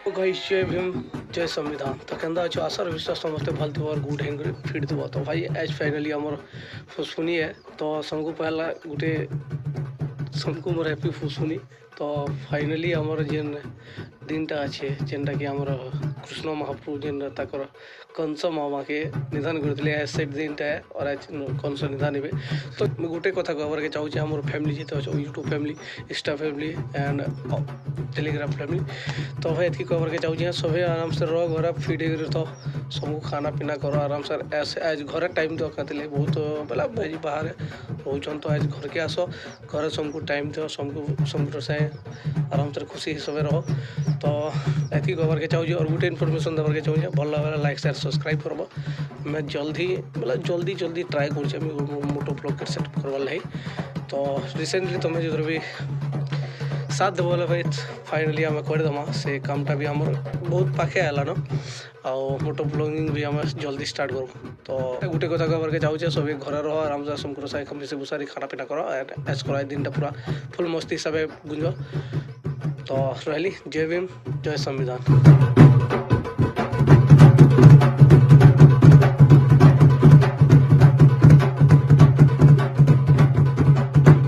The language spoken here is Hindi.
तो गाइस जय भीम जय संविधान तो केंदा अच्छे आशा विश्वास समस्ते भल थो और गुड हैंग फिट थो तो भाई आज फाइनली आमर फुसफुनी है तो सबको पहला गोटे सबको मोर हैप्पी फुसफुनी तो फाइनली आमर जेन दिनटा अच्छे जेनटा कि आमर कृष्ण महाप्रभु जेन ताकर कंस मामा के निधन करते से दिनटा है और आज कंस निधन हे तो गोटे कथा कहबार के चाहूँ आम फैमिली जिते अच्छे YouTube family Insta family and Telegram family तो भाई ये कहबार के चाहूँ सभी आराम से रह घर फिट तो सबको खाना पीना करो आराम से ऐसे आज घर टाइम दरकार बहुत बोला भाई बाहर रोचन तो आज घर के आस घर सबको टाइम दियो सबको से आराम से खुशी हिसाब रहो तो ये कहबार के चाहूँ और गोटे इनफर्मेशन देवार के चाहूँ भल लगे लाइक शेयर सब्सक्राइब करब मैं जल्दी मतलब जल्दी ट्राए कर मोटो ब्लॉग के सेट करवार लगी तो रिसेंटली तुम जो भी साथ देव बोले भाई फाइनली आम करदेमा से कामटा भी आम बहुत पाखे आला न आउ मोटो ब्लॉगिंग भी आम जल्दी स्टार्ट करूँ तो गोटे कथा कहबार के चाहूँ सब घर रह आराम से समकर साई कम से बुसारी खाना पीना करो एज कर दिन पूरा फुल मस्ती हिसाब गुंज तो रही जय भीम जय संविधान।